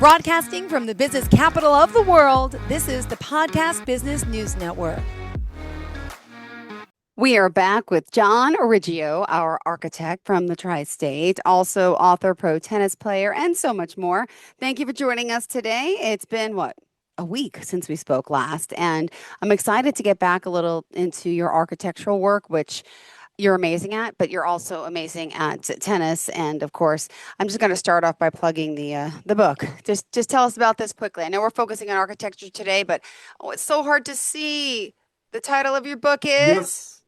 Broadcasting from the business capital of the world, this is the Podcast Business News Network. We are back with John Riggio, our architect from the Tri-State, also author, pro tennis player, and so much more. Thank you for joining us today. It's been, a week since we spoke last, and I'm excited to get back a little into your architectural work, which you're amazing at, but you're also amazing at tennis. And of course, I'm just going to start off by plugging the book. Just tell us about this quickly. I know we're focusing on architecture today, but it's so hard to see. The title of your book is? Yes,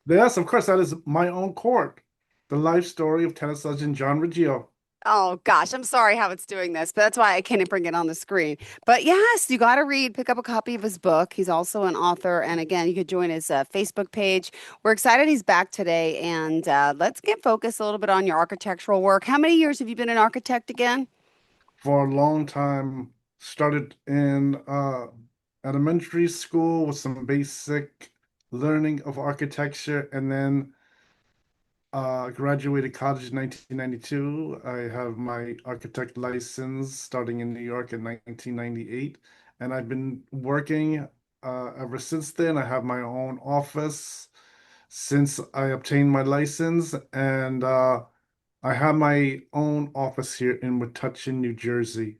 yes, of course, that is My Own Court, the life story of tennis legend John Riggio. Oh gosh, I'm sorry how it's doing this, but that's why I can't bring it on the screen. But yes, you got to pick up a copy of his book. He's also an author. And again, you could join his Facebook page. We're excited he's back today. And let's get focused a little bit on your architectural work. How many years have you been an architect again? For a long time, started in elementary school with some basic learning of architecture, and then graduated college in 1992. I have my architect license starting in New York in 1998, and I've been working ever since then. I have my own office since I obtained my license, and I have my own office here in Metuchen, New Jersey,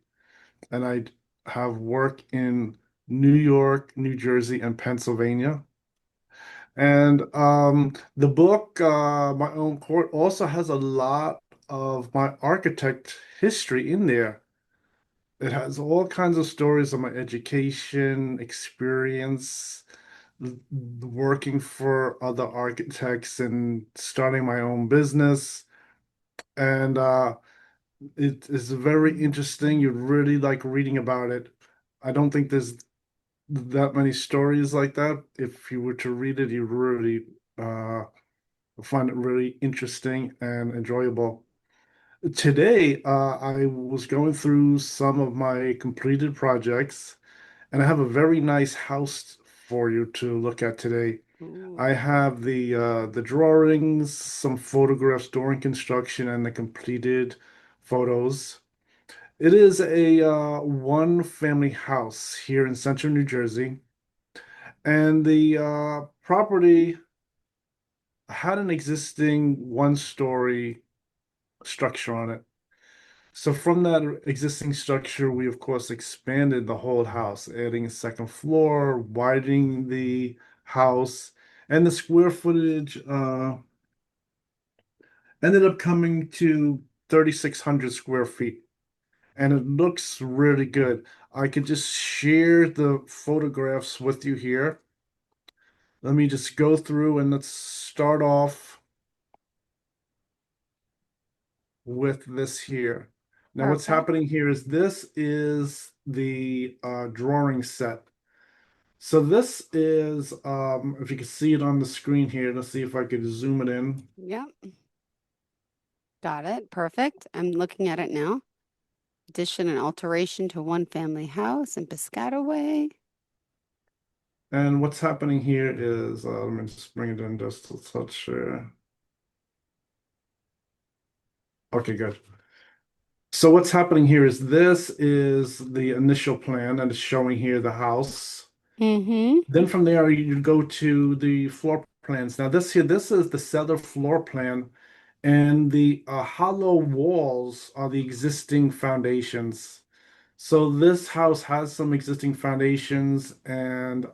and I have work in New York, New Jersey, and Pennsylvania. And the book, My Own Court, also has a lot of my architect history in there. It has all kinds of stories of my education, experience, working for other architects and starting my own business. And it is very interesting. You'd really like reading about it. I don't think there's that many stories like that. If you were to read it, you really uh, find it really interesting and enjoyable. Today, I was going through some of my completed projects, and I have a very nice house for you to look at today. Ooh. I have the drawings, some photographs during construction, and the completed photos. It is a one family house here in central New Jersey, and the property had an existing one-story structure on it. So from that existing structure, we of course expanded the whole house, adding a second floor, widening the house, and the square footage ended up coming to 3,600 square feet. And it looks really good. I could just share the photographs with you here. Let me just go through and let's start off with this here. Now, what's Perfect. happening here is this is the drawing set. So this is, if you can see it on the screen here, let's see if I could zoom it in. Yep. Got it. Perfect. I'm looking at it now. Addition and alteration to one family house in Piscataway. And what's happening here is, let me just bring it in just a touch. Okay, good. So what's happening here is this is the initial plan and it's showing here the house. Mm-hmm. Then from there you go to the floor plans. Now this here, this is the cellar floor plan, and the hollow walls are the existing foundations. So this house has some existing foundations, and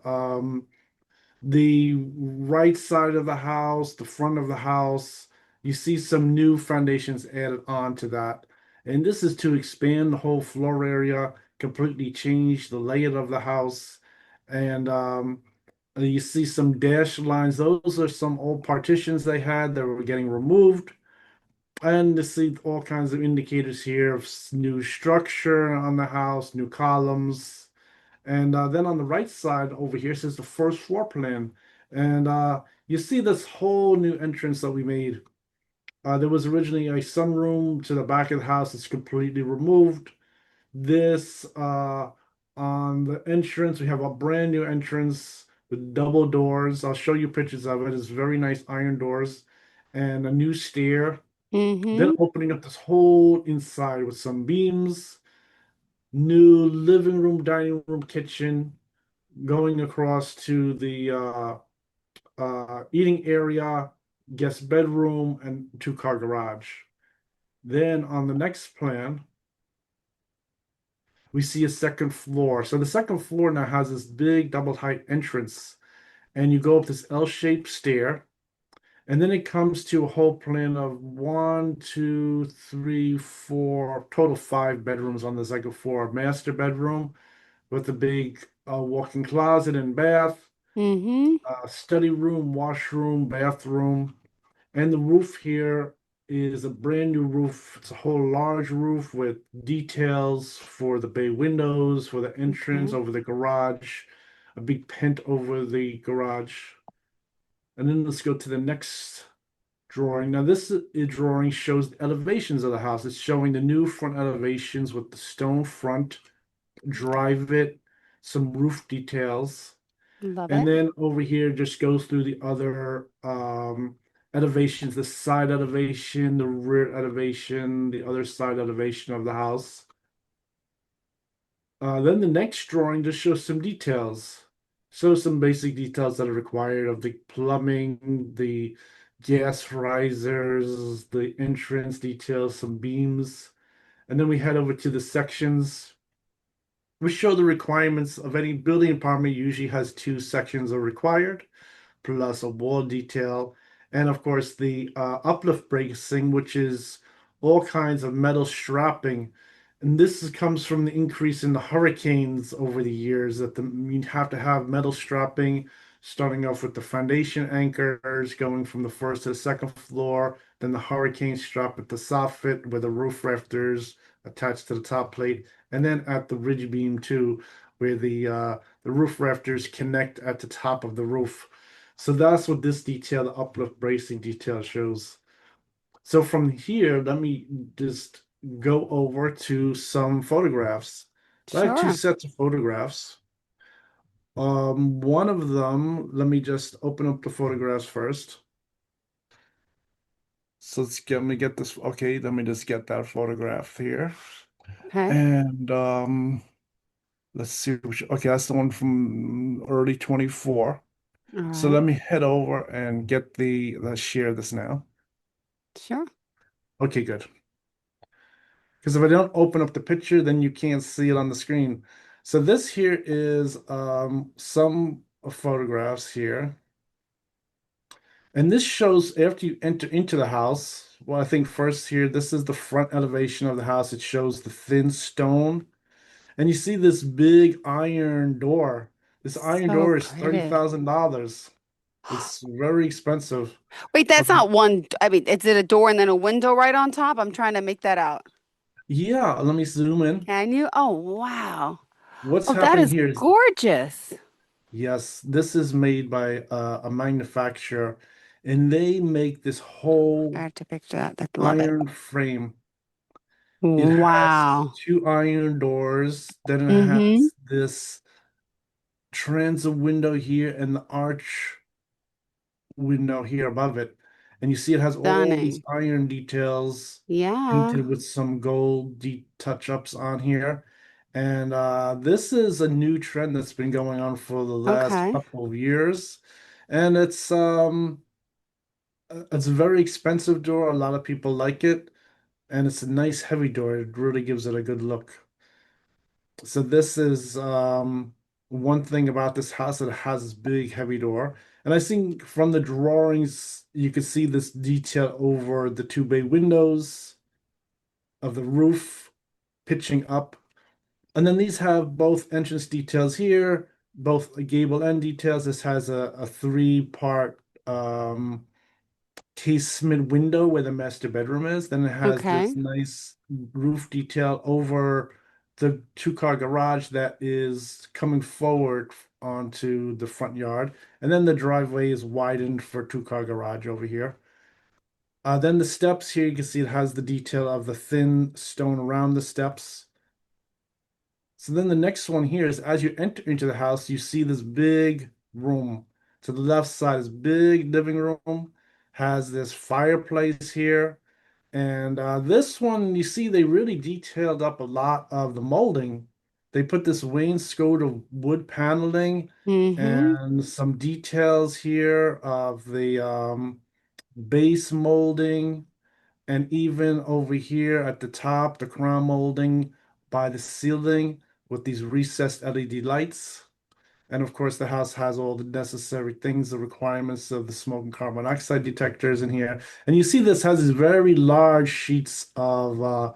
the right side of the house, the front of the house, you see some new foundations added on to that. And this is to expand the whole floor area, completely change the layout of the house. And you see some dashed lines. Those are some old partitions they had that were getting removed. And you see all kinds of indicators here of new structure on the house, new columns. And then on the right side over here says the first floor plan. And you see this whole new entrance that we made. There was originally a sunroom to the back of the house. It's completely removed. This on the entrance, we have a brand new entrance with double doors. I'll show you pictures of it. It's very nice iron doors and a new stair. Mm-hmm. Then opening up this whole inside with some beams. new living room, dining room, kitchen, going across to the eating area, guest bedroom, and two-car garage. Then on the next plan, we see a second floor. So the second floor now has this big double height entrance, and you go up this L-shaped stair, and then it comes to a whole plan of one, two, three, four, total five bedrooms on the second floor. Master bedroom with a big walk-in closet and bath, Mm-hmm. study room, washroom, bathroom. And the roof here is a brand new roof. It's a whole large roof with details for the bay windows, for the entrance, Okay. over the garage, a big pent over the garage. And then let's go to the next drawing. Now, this drawing shows the elevations of the house. It's showing the new front elevations with the stone front, drive it, some roof details. Love And it. then over here just goes through the other elevations, the side elevation, the rear elevation, the other side elevation of the house. Then the next drawing just shows some details. Shows some basic details that are required of the plumbing, the gas risers, the entrance details, some beams. And then we head over to the sections. We show the requirements of any building department usually has two sections are required plus a wall detail, and of course the uplift bracing, which is all kinds of metal strapping. And comes from the increase in the hurricanes over the years that you have to have metal strapping, starting off with the foundation anchors, going from the first to the second floor, then the hurricane strap at the soffit with the roof rafters attached to the top plate, and then at the ridge beam too, where the roof rafters connect at the top of the roof. So that's what this detail, the uplift bracing detail shows. So from here, let me just go over to some photographs. So I have two Sure. sets of photographs. One of them, let me just open up the photographs first. So let me get this. Okay, let me just get that photograph here. Okay. And let's see. Okay, that's the one from early 24. All So right. let me head over and get let's share this now. Sure. Okay, good. Because if I don't open up the picture, then you can't see it on the screen. So this here is some photographs here. And this shows after you enter into the house. Well, I think first here, this is the front elevation of the house. It shows the thin stone. And you see this big iron door. This iron So door is pretty. $30,000. It's very expensive. Wait, But that's not one. I mean, is it a door and then a window right on top? I'm trying to make that out. yeah, let me zoom in. Can you? Oh, wow. What's Oh, that happening is here is, gorgeous. yes, this is made by a manufacturer, and they make this I whole have to picture that. I love it. iron frame. It has Wow. two iron doors, then it Mm-hmm. has this transom window here and the arch window here above it. And you see it has all these Stunning. iron details Yeah. painted with some gold deep touch-ups on here. And this is a new trend that's been going on for the last Okay. couple of years. And it's a very expensive door. A lot of people like it, and it's a nice heavy door. It really gives it a good look. So this is one thing about this house that it has this big heavy door. And I think from the drawings, you can see this detail over the two bay windows of the roof pitching up. And then these have both entrance details here, both gable end details. This has a three-part casement window where the master bedroom is. Then it has Okay. this nice roof detail over the two-car garage that is coming forward onto the front yard. And then the driveway is widened for two-car garage over here. Then the steps here, you can see it has the detail of the thin stone around the steps. So then the next one here is as you enter into the house, you see this big room. To the left side is big living room, has this fireplace here, And this one, you see, they really detailed up a lot of the molding. They put this wainscot of wood paneling Mm-hmm. and some details here of the base molding, and even over here at the top, the crown molding by the ceiling with these recessed LED lights. And of course, the house has all the necessary things, the requirements of the smoke and carbon monoxide detectors in here. And you see this has these very large sheets of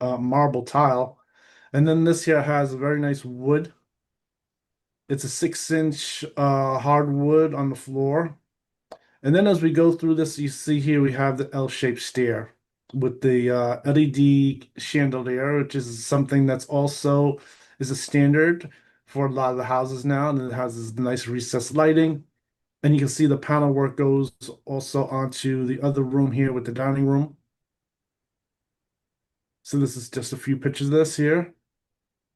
marble tile. And then this here has a very nice wood. It's a 6-inch hardwood on the floor. And then as we go through this, you see here we have the L-shaped stair with the LED chandelier, which is something that's also is a standard for a lot of the houses now, and it has this nice recessed lighting. And you can see the panel work goes also onto the other room here with the dining room. So this is just a few pictures of this here.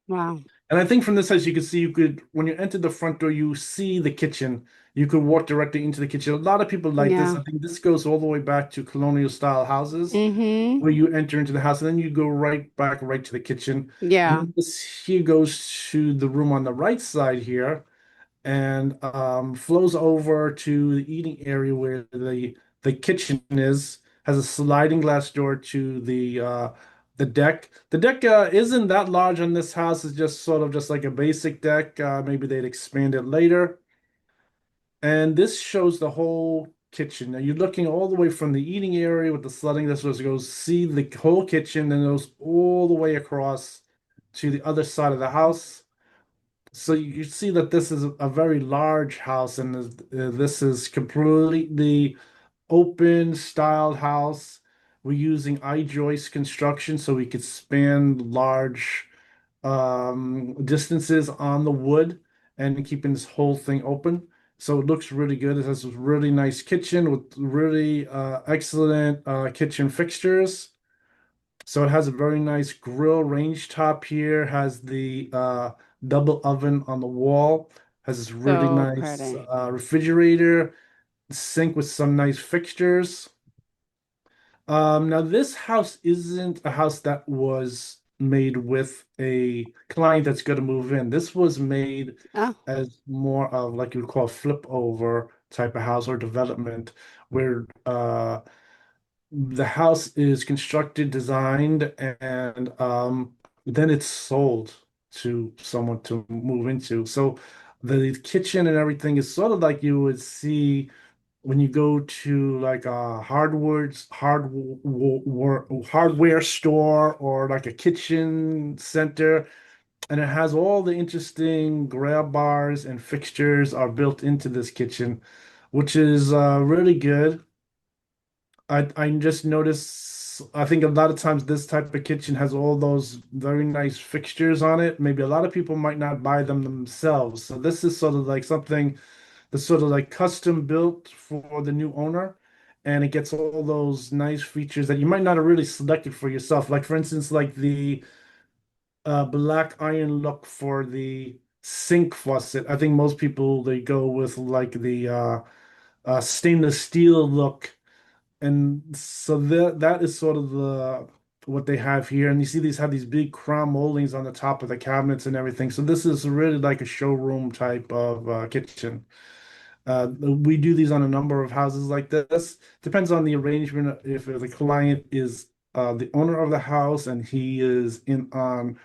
Wow. And I think from this house, you can see you could, when you enter the front door, you see the kitchen. You could walk directly into the kitchen. A lot of people like this. Yeah. I think this goes all the way back to colonial style houses Mm-hmm. where you enter into the house and then you go right back right to the kitchen. And Yeah. then this here goes to the room on the right side here and flows over to the eating area where the kitchen is, has a sliding glass door to the deck. The deck isn't that large on this house. It's just sort of just like a basic deck. Maybe they'd expand it later. And this shows the whole kitchen. Now you're looking all the way from the eating area with the sliding glass doors goes see the whole kitchen and goes all the way across to the other side of the house. So you see that this is a very large house, and this is completely open styled house. We're using I-joist construction so we could span large distances on the wood and keeping this whole thing open. So it looks really good. It has a really nice kitchen with really excellent kitchen fixtures. So it has a very nice grill range top here, has the double oven on the wall, has this really So nice pretty. refrigerator, sink with some nice fixtures. Now this house isn't a house that was made with a client that's going to move in. This was made Oh, as more of like you would call a flip over type of house or development where the house is constructed, designed, and then it's sold to someone to move into. So the kitchen and everything is sort of like you would see when you go to like a hardware store or like a kitchen center, and it has all the interesting grab bars and fixtures are built into this kitchen, which is really good. I just notice I think a lot of times this type of kitchen has all those very nice fixtures on it. Maybe a lot of people might not buy them themselves. So this is sort of like something that's sort of like custom built for the new owner. And it gets all those nice features that you might not have really selected for yourself. Like for instance, like the black iron look for the sink faucet. I think most people they go with like the stainless steel look, and so that is sort of the what they have here. And you see these have these big crown moldings on the top of the cabinets and everything. So this is really like a showroom type of kitchen. We do these on a number of houses like this. Depends on the arrangement. If the client is the owner of the house and he is in on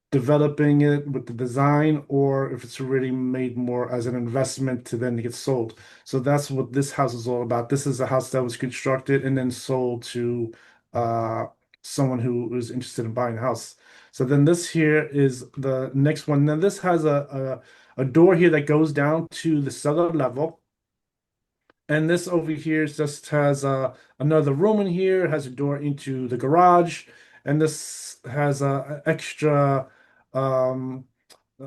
developing it with the design, or if it's already made more as an investment to then get sold. So that's what this house is all about. This is a house that was constructed and then sold to uh, someone who is interested in buying a house. So then this here is the next one. Now this has a door here that goes down to the cellar level. And this over here just has another room in here, has a door into the garage, and this has a extra um,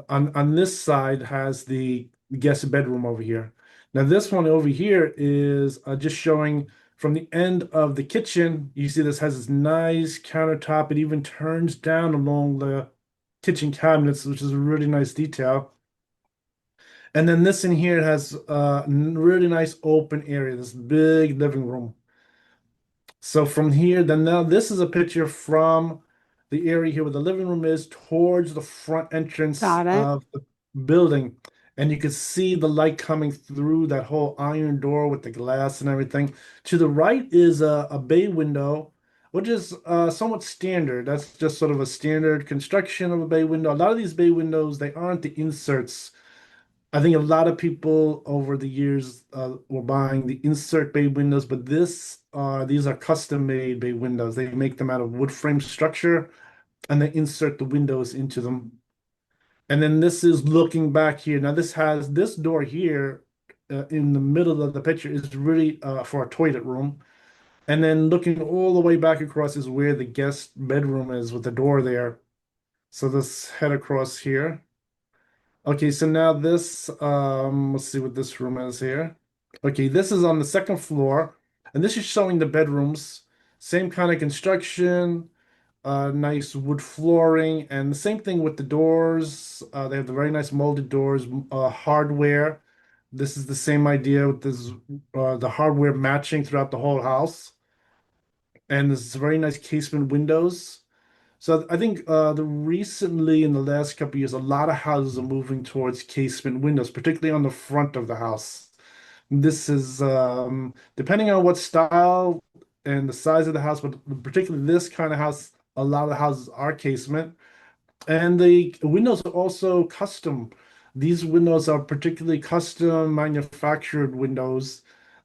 on this side has the guest bedroom over here. Now this one over here is just showing from the end of the kitchen. You see this has this nice countertop. It even turns down along the kitchen cabinets, which is a really nice detail. And then this in here has a really nice open area, this big living room. So from here, then now this is a picture from the area here where the living room is towards the front entrance Got it. of the building. And you can see the light coming through that whole iron door with the glass and everything. To the right is a bay window, which is somewhat standard. That's just sort of a standard construction of a bay window. A lot of these bay windows, they aren't the inserts. I think a lot of people over the years were buying the insert bay windows, but these are custom made bay windows. They make them out of wood frame structure and they insert the windows into them. And then this is looking back here. Now this has this door here in the middle of the picture is really for a toilet room. And then looking all the way back across is where the guest bedroom is with the door there. So let's head across here. Okay, so now let's see what this room is here. Okay, this is on the second floor, and this is showing the bedrooms. Same kind of construction, nice wood flooring, and the same thing with the doors. They have the very nice molded doors, hardware. This is the same idea with the hardware matching throughout the whole house. And this very nice casement windows. So I think the recently in the last couple of years, a lot of houses are moving towards casement windows, particularly on the front of the house. This is depending on what style and the size of the house, but particularly this kind of house, a lot of houses are casement. And the windows are also custom. These windows are particularly custom manufactured windows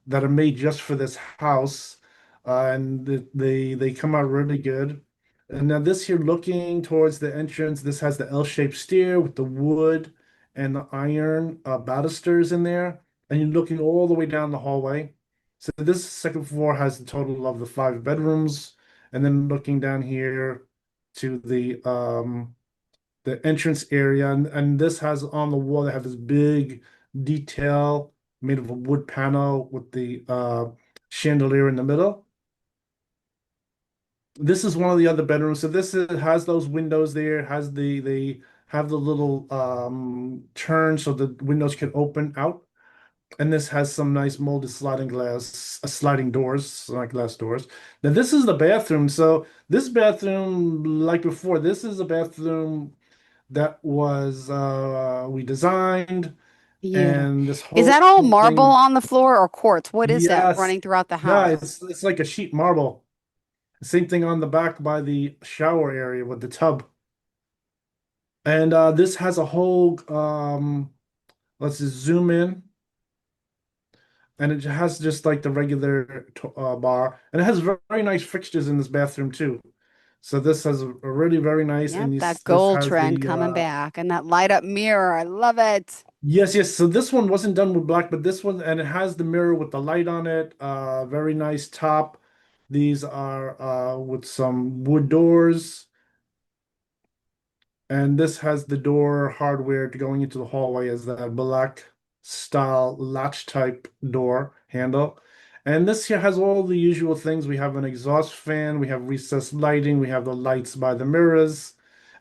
that are made just for this house, and they come out really good. And now this here, looking towards the entrance, this has the L-shaped stair with the wood and the iron balusters in there, and you're looking all the way down the hallway. So this second floor has the total of the five bedrooms, and then looking down here to the entrance area, and this has on the wall they have this big detail made of a wood panel with the chandelier in the middle. This is one of the other bedrooms. So has those windows there, has they have the little turn so the windows can open out. And this has some nice molded sliding doors, like glass doors. Now this is the bathroom. So this bathroom, like before, this is a bathroom that was we designed, Beautiful. and this Is whole that all marble thing, on the floor or quartz? What is that yes, running throughout the yeah, house? it's like a sheet marble. Same thing on the back by the shower area with the tub. And this has a whole let's just zoom in, and it has just like the regular bar, and it has very nice fixtures in this bathroom too. So this has a really very nice, Yep, and that this gold has trend the coming back and that light up mirror. I love it. yes. So this one wasn't done with black, but this one, and it has the mirror with the light on it. Very nice top. These are with some wood doors, and this has the door hardware to going into the hallway as that black style latch type door handle. And this here has all the usual things. We have an exhaust fan, we have recessed lighting, we have the lights by the mirrors.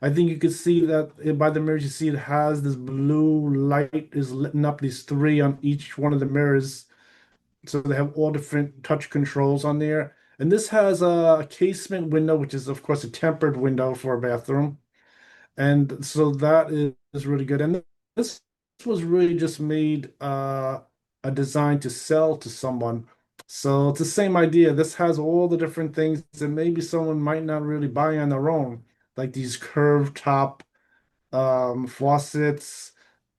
I think you can see that by the mirrors, you see it has this blue light is lighting up these three on each one of the mirrors. So they have all different touch controls on there. And this has a casement window, which is of course a tempered window for a bathroom. And so that is really good. And this was really just made a design to sell to someone. So it's the same idea. This has all the different things that maybe someone might not really buy on their own, like these curved top faucets,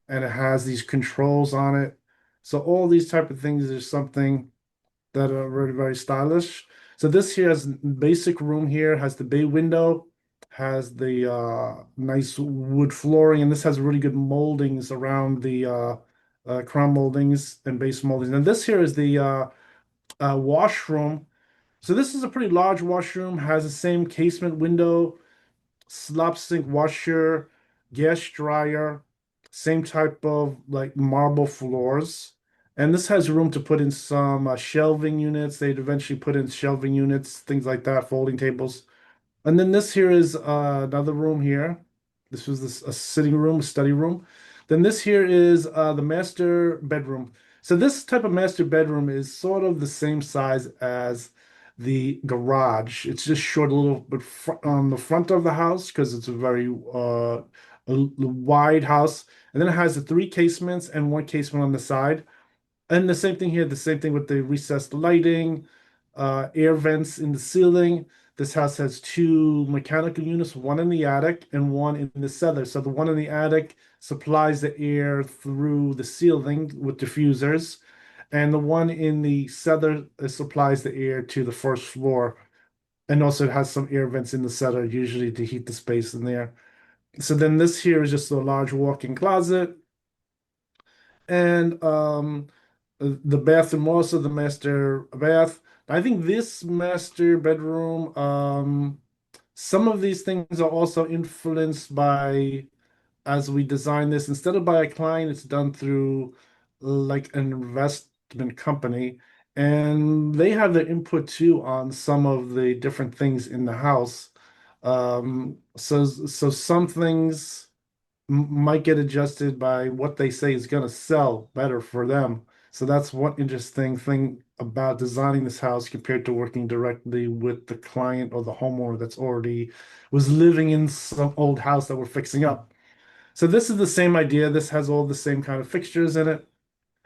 and it has these controls on it. So all these type of things is something that are very, very stylish. So this here has basic room here, has the bay window, has the nice wood flooring, and this has really good moldings around the crown moldings and base moldings. And this here is the washroom. So this is a pretty large washroom, has the same casement window, slop sink washer, gas dryer, same type of like marble floors. And this has room to put in some shelving units. They'd eventually put in shelving units, things like that, folding tables. And then this here is another room here. This was a sitting room, a study room. Then this here is the master bedroom. So this type of master bedroom is sort of the same size as the garage. It's just short a little bit fr on the front of the house because it's a very wide house. And then it has the three casements and one casement on the side. And the same thing here, the same thing with the recessed lighting, air vents in the ceiling. This house has two mechanical units, one in the attic and one in the cellar. So the one in the attic supplies the air through the ceiling with diffusers, and the one in the cellar supplies the air to the first floor. And also it has some air vents in the cellar, usually to heat the space in there. So then this here is just a large walk-in closet. And the bathroom, also the master bath. I think this master bedroom, some of these things are also influenced by, as we design this, instead of by a client, it's done through like an investment company, and they have their input too on some of the different things in the house. So some things might get adjusted by what they say is going to sell better for them. So that's one interesting thing about designing this house compared to working directly with the client or the homeowner that's already was living in some old house that we're fixing up. So this is the same idea. This has all the same kind of fixtures in it.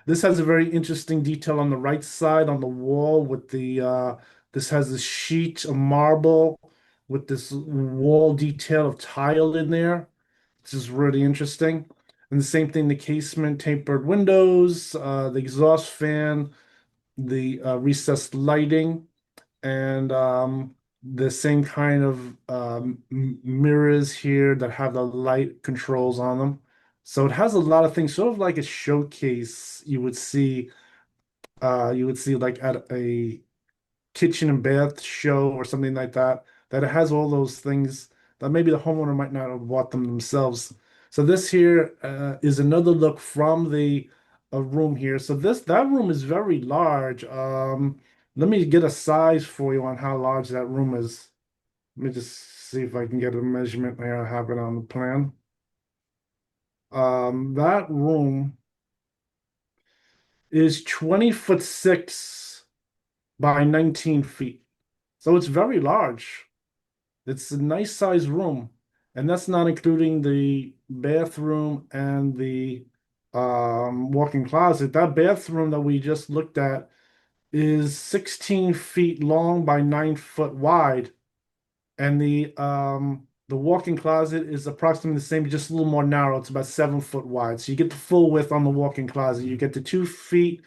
This has a very interesting detail on the right side on the wall with the this has a sheet of marble with this wall detail of tile in there. This is really interesting. And the same thing, the casement, tapered windows, the exhaust fan, the recessed lighting, and the same kind of mirrors here that have the light controls on them. So it has a lot of things, sort of like a showcase you would see like at a kitchen and bath show or something like that, that it has all those things that maybe the homeowner might not have bought them themselves. So this here is another look from the room here. So that room is very large. Let me get a size for you on how large that room is. Let me just see if I can get a measurement there. I have it on the plan. That room is 20 foot 6 by 19 feet. So it's very large. It's a nice sized room, and that's not including the bathroom and the walk-in closet. That bathroom that we just looked at is 16 feet long by 9 foot wide, and the walk-in closet is approximately the same, just a little more narrow. It's about 7 foot wide. So you get the full width on the walk-in closet. You get the 2 feet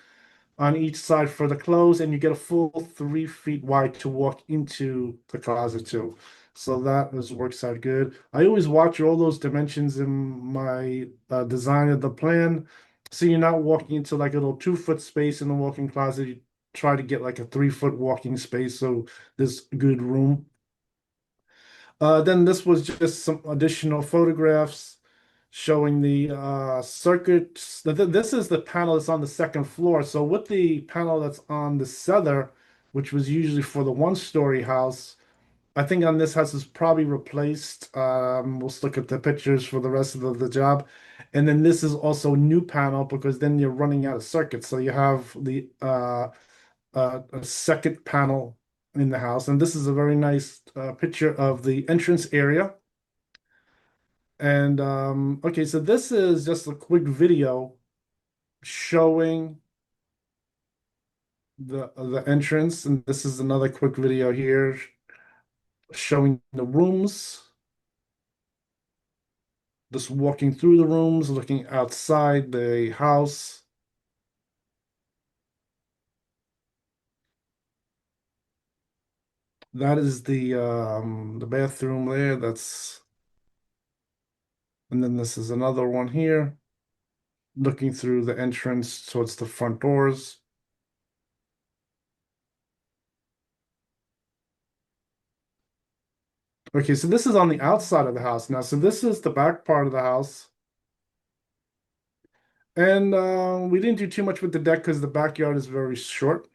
on each side for the clothes, and you get a full 3 feet wide to walk into the closet too. So that is works out good. I always watch all those dimensions in my design of the plan. So you're not walking into like a little 2 foot space in the walk-in closet. You try to get like a 3 foot walking space, so there's good room. Then this was just some additional photographs showing the circuits. This is the panel that's on the second floor. So with the panel that's on the cellar, which was usually for the one-story house, I think on this house is probably replaced. We'll look at the pictures for the rest of the job. And then this is also a new panel because then you're running out of circuits. So you have the a second panel in the house. And this is a very nice picture of the entrance area. And okay, so this is just a quick video showing the entrance, and this is another quick video here showing the rooms. Just walking through the rooms, looking outside the house. That is the bathroom there. And then this is another one here, looking through the entrance towards the front doors. Okay, so this is on the outside of the house now. So this is the back part of the house. And we didn't do too much with the deck because the backyard is very short.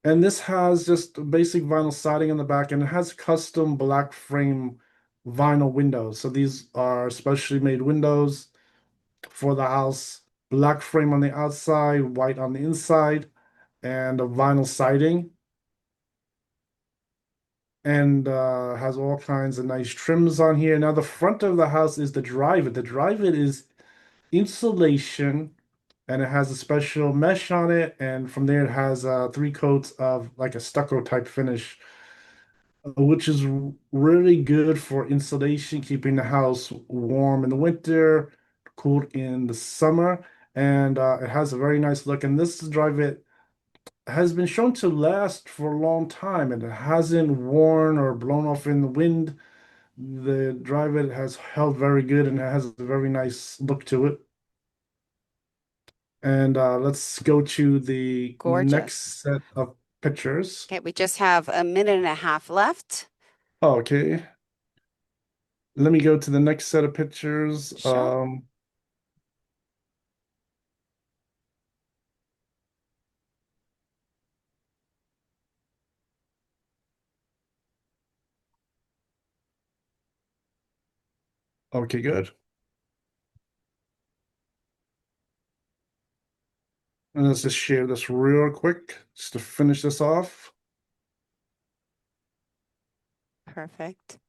And this has just basic vinyl siding in the back, and it has custom black frame vinyl windows. So these are specially made windows for the house. Black frame on the outside, white on the inside. and a vinyl siding, and has all kinds of nice trims on here. Now the front of the house is the drive-it. The drive-it is insulation, and it has a special mesh on it, and from there it has three coats of like a stucco type finish, which is really good for insulation, keeping the house warm in the winter, cooled in the summer, and it has a very nice look. And this drive-it has been shown to last for a long time, and it hasn't worn or blown off in the wind. The drive-it has held very good, and it has a very nice look to it. And let's go to the next Gorgeous. set of pictures. Okay, we just have a minute and a half left. Okay, let me go to the next set of pictures. Sure. Okay, good. And let's just share this real quick just to finish this off. Perfect.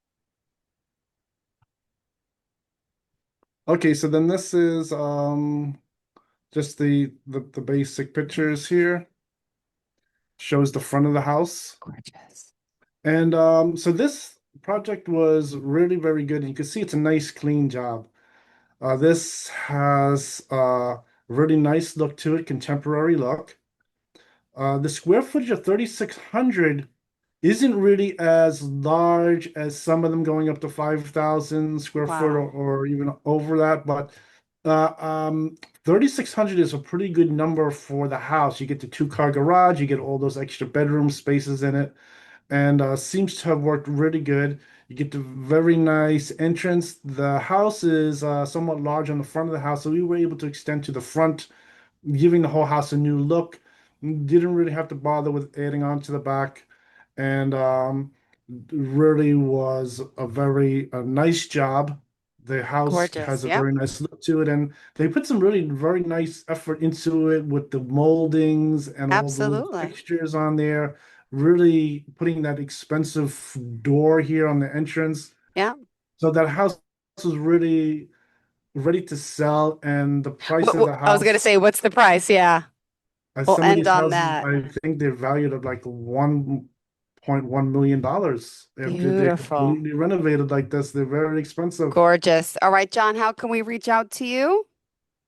Okay, so then this is just the basic pictures here. Shows the front of the house. Gorgeous. And so this project was really very good. You can see it's a nice clean job. This has a really nice look to it, contemporary look. The square footage of 3,600 isn't really as large as some of them going up to 5,000 square foot Wow. or even over that, but 3,600 is a pretty good number for the house. You get the two-car garage, you get all those extra bedroom spaces in it, and seems to have worked really good. You get the very nice entrance. The house is somewhat large on the front of the house, so we were able to extend to the front, giving the whole house a new look. Didn't really have to bother with adding on to the back, and really was a nice job. The house Gorgeous. has a Yep. very nice look to it, and they put some really very nice effort into it with the moldings and all the little Absolutely. fixtures on there. Really putting that expensive door here on the entrance. Yeah. So that house was really ready to sell, and the price of the I was gonna house, say, what's the price? Yeah. We'll some of end these on houses, that. I think they're valued at like $1.1 million. After they're Beautiful. completely renovated like this, they're very expensive. Gorgeous. All right, John, how can we reach out to you?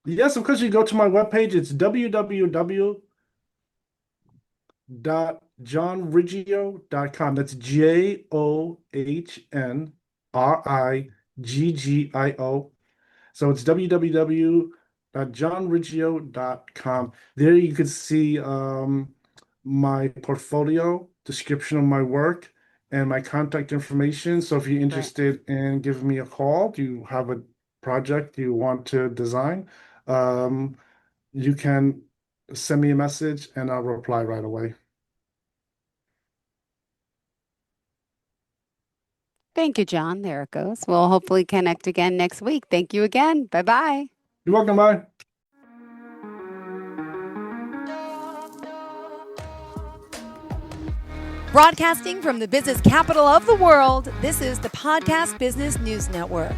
Yes, of course, you go to my webpage. It's www.johnriggio.com. That's JOHNRIGGIO. So it's www.johnriggio.com. There you can see my portfolio, description of my work, and my contact information. So if you're Right. interested in giving me a call, do you have a project you want to design? Um, you can send me a message and I'll reply right away. Thank you, John. There it goes. We'll hopefully connect again next week. Thank you again. Bye-bye. You're welcome, bye. Broadcasting from the business capital of the world, this is the Podcast Business News Network.